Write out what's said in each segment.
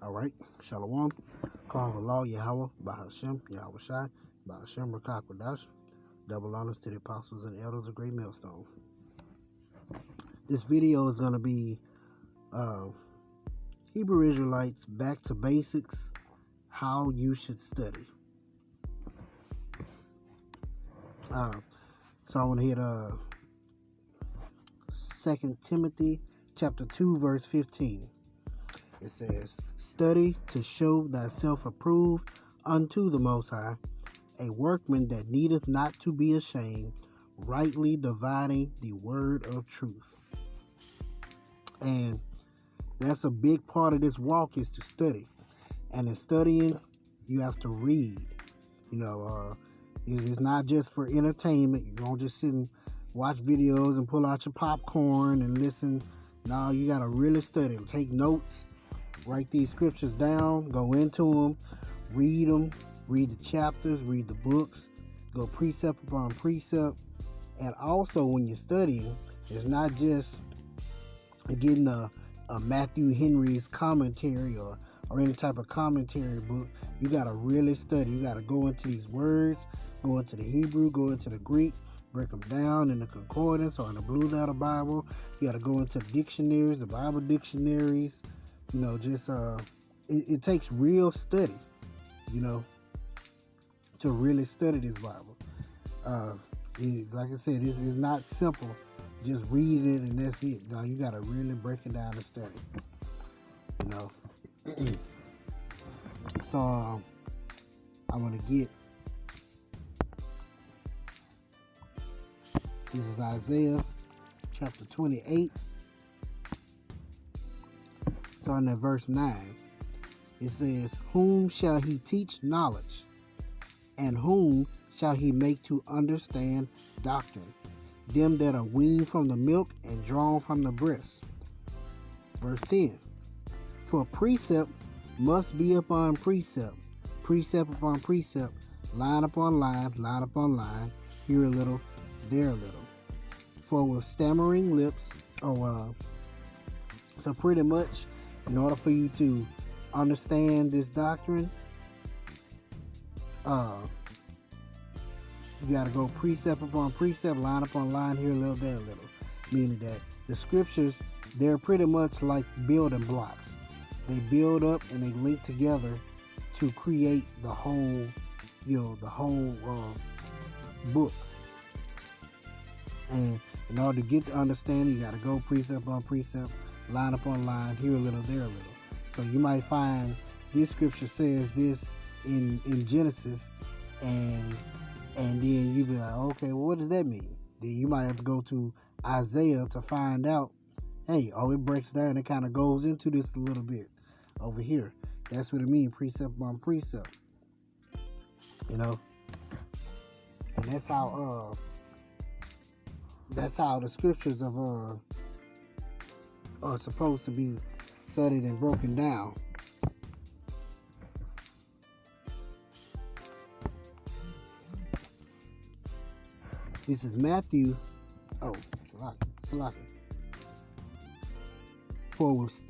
All right. Shalom. Call the law Yahweh, Bahashem, Yahweh Shai, Bahashem, Rakakwadash. Double honors to the apostles and elders of Great Millstone. This video is going to be Hebrew Israelites back to basics, how you should study. So I want to hit 2 Timothy chapter 2, verse 15. It says, "Study to show thyself approved unto the Most High, a workman that needeth not to be ashamed, rightly dividing the word of truth." And that's a big part of this walk, is to study. And in studying, you have to read. It's not just for entertainment. You don't just sit and watch videos and pull out your popcorn and listen. No, you got to really study them. Take notes. Write these scriptures down. Go into them. Read them. Read the chapters. Read the books. Go precept upon precept. And also, when you're studying, it's not just getting a Matthew Henry's commentary or any type of commentary book. You got to really study. You got to go into these words, go into the Hebrew, go into the Greek, break them down in the concordance or in the Blue Letter Bible. You got to go into the dictionaries, the Bible dictionaries. It takes real study, to really study this Bible. Like I said, this is not simple. Just read it and that's it. No, you got to really break it down and study. So I'm going to get, this is Isaiah chapter 28. So in that verse 9, it says, "Whom shall he teach knowledge? And whom shall he make to understand doctrine? Them that are weaned from the milk and drawn from the breast." Verse 10, "For precept must be upon precept, precept upon precept, line upon line, line upon line, here a little, there a little. For with stammering lips," so pretty much, in order for you to understand this doctrine, you got to go precept upon precept, line upon line, here a little, there a little. Meaning that the scriptures, they're pretty much like building blocks. They build up and they link together to create the whole, book. And in order to get to understanding, you got to go precept upon precept, line upon line, here a little, there a little. So you might find this scripture says this in Genesis, and then you be like, okay, well, what does that mean? Then you might have to go to Isaiah to find out, hey, it breaks down, it kind of goes into this a little bit over here. That's what it means, precept upon precept. And that's how the scriptures are supposed to be studied and broken down. This is Matthew. Salaki.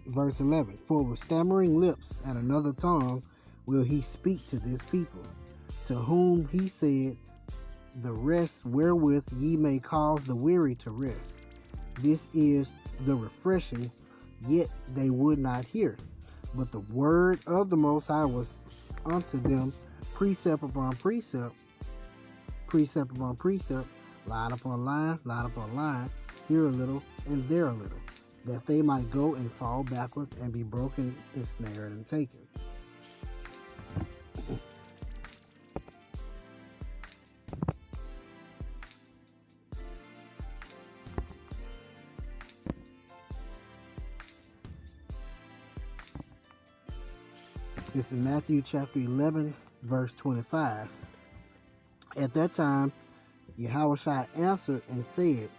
Verse 11. "For with stammering lips and another tongue will he speak to this people, to whom he said, the rest wherewith ye may cause the weary to rest. This is the refreshing, yet they would not hear. But the word of the Most High was unto them precept upon precept, precept upon precept, line upon line, line upon line, here a little and there a little, that they might go and fall backward and be broken, ensnared, and taken." This is Matthew chapter 11, verse 25. "At that time, Yahushua answered and said,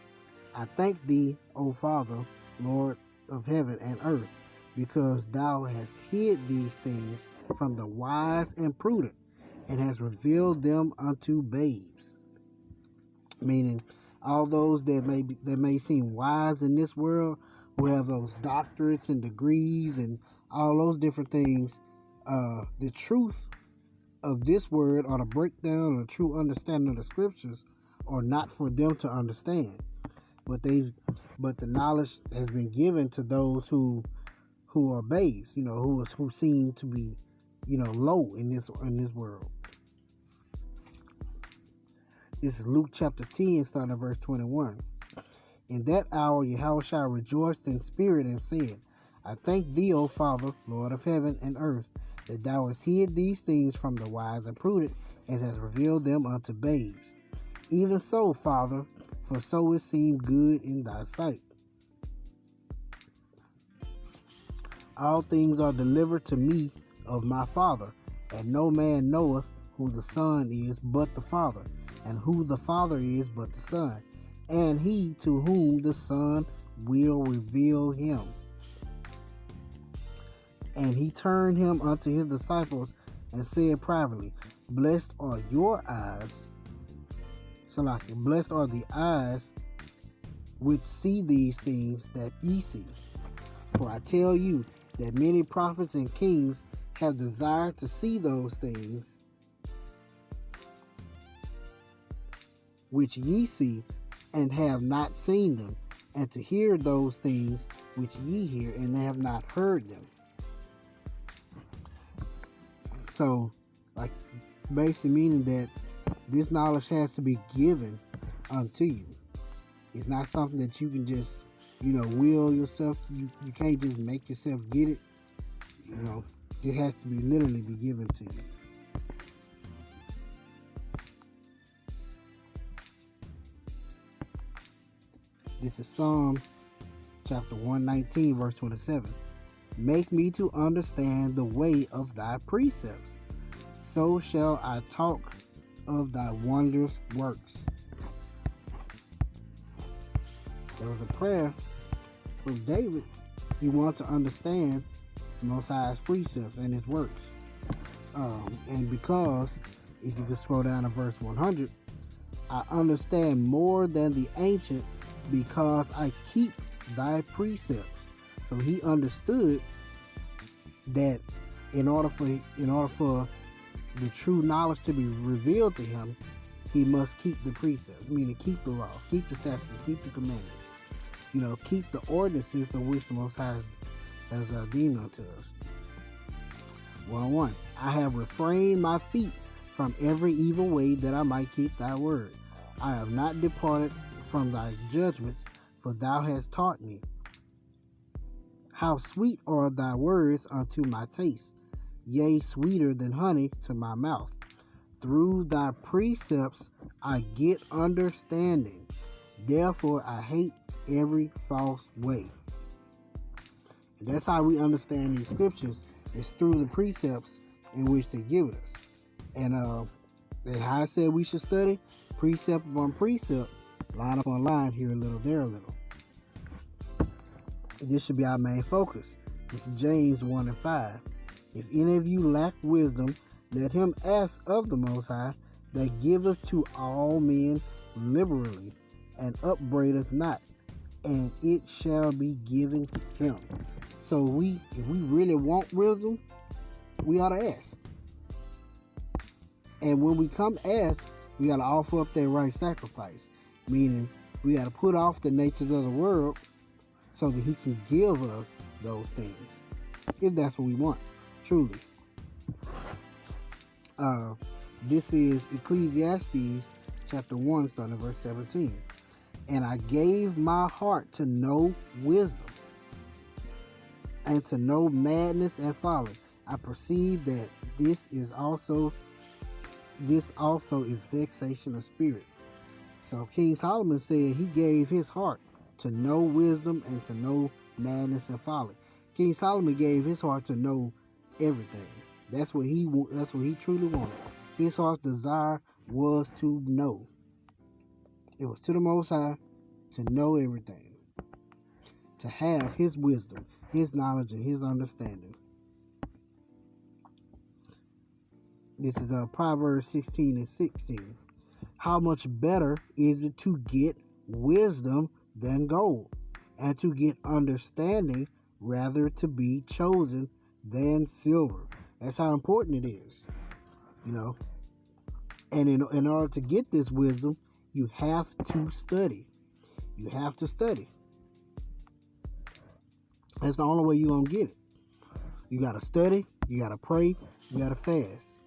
I thank thee, O Father, Lord of heaven and earth, because thou hast hid these things from the wise and prudent, and hast revealed them unto babes." Meaning, all those that may seem wise in this world, who have those doctorates and degrees and all those different things. The truth of this word, or the breakdown or the true understanding of the scriptures, are not for them to understand. But the knowledge has been given to those who are babes, who seem to be, low in this world. This is Luke chapter 10, starting at verse 21. In that hour Yahushua rejoiced in spirit and said, I thank thee, O Father, Lord of heaven and earth, that thou hast hid these things from the wise and prudent, and hast revealed them unto babes. Even so, Father, for so it seemed good in thy sight. All things are delivered to me of my Father, and no man knoweth who the Son is but the Father, and who the Father is but the Son, and he to whom the Son will reveal him. And he turned him unto his disciples and said privately, Blessed are your eyes, Salaki, blessed are the eyes which see these things that ye see. For I tell you that many prophets and kings have desired to see those things which ye see, and have not seen them, and to hear those things which ye hear, and have not heard them. So, like, basically meaning that this knowledge has to be given unto you. It's not something that you can just, will yourself. You can't just make yourself get it. It has to be literally be given to you. This is Psalm chapter 119, verse 27. Make me to understand the way of thy precepts, so shall I talk of thy wondrous works. There was a prayer from David. He wanted to understand the Most High's precepts and his works. And because, if you can scroll down to verse 100, I understand more than the ancients because I keep thy precepts. So he understood that in order for the true knowledge to be revealed to him, he must keep the precepts, meaning keep the laws, keep the statutes, keep the commandments, keep the ordinances of which the Most High has deemed unto us. 101. I have refrained my feet from every evil way that I might keep thy word. I have not departed from thy judgments, for thou hast taught me. How sweet are thy words unto my taste, yea, sweeter than honey to my mouth. Through thy precepts I get understanding. Therefore I hate every false way. And that's how we understand these scriptures, is through the precepts in which they give us. And how I said we should study, precept upon precept, line upon line, here a little, there a little. This should be our main focus. This is James 1 and 5. If any of you lack wisdom, let him ask of the Most High, that giveth to all men liberally, and upbraideth not, and it shall be given him. So if we really want wisdom, we ought to ask. And when we come ask, we got to offer up that right sacrifice. Meaning, we got to put off the natures of the world so that he can give us those things. If that's what we want, truly. This is Ecclesiastes chapter 1, starting at verse 17. And I gave my heart to know wisdom, and to know madness and folly. I perceive that this also is vexation of spirit. So King Solomon said he gave his heart to know wisdom and to know madness and folly. King Solomon gave his heart to know everything. That's what he truly wanted. His heart's desire was to know. It was to the Most High to know everything, to have his wisdom, his knowledge, and his understanding. This is Proverbs 16 and 16. How much better is it to get wisdom than gold, and to get understanding rather to be chosen than silver. That's how important it is, you know. And in order to get this wisdom, you have to study. You have to study. That's the only way you're going to get it. You got to study, you got to pray, you got to fast.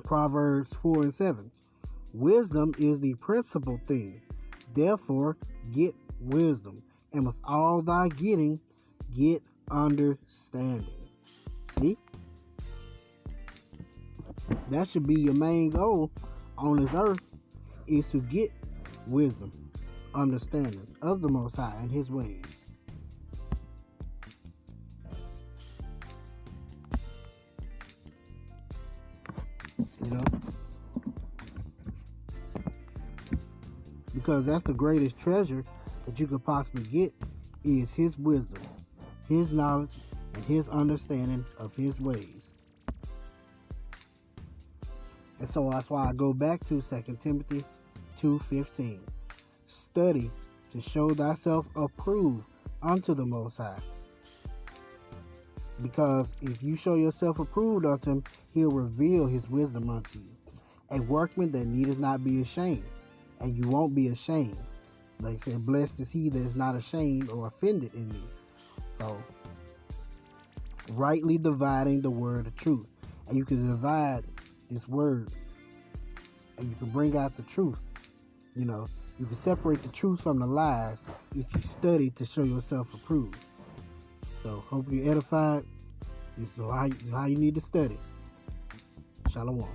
Proverbs 4:7. Wisdom is the principal thing. Therefore, get wisdom. And with all thy getting, get understanding. See? That should be your main goal on this earth, is to get wisdom, understanding of the Most High and His ways. You know? Because that's the greatest treasure that you could possibly get, is His wisdom, His knowledge, and His understanding of His ways. And so that's why I go back to 2 Timothy 2:15. Study to show thyself approved unto the Most High. Because if you show yourself approved unto Him, He'll reveal His wisdom unto you. A workman that needeth not be ashamed. And you won't be ashamed. Like I said, blessed is he that is not ashamed or offended in me. So, rightly dividing the word of truth. And you can divide this word, and you can bring out the truth. You know, you can separate the truth from the lies if you study to show yourself approved. So, hope you're edified. This is how you need to study. Shalom.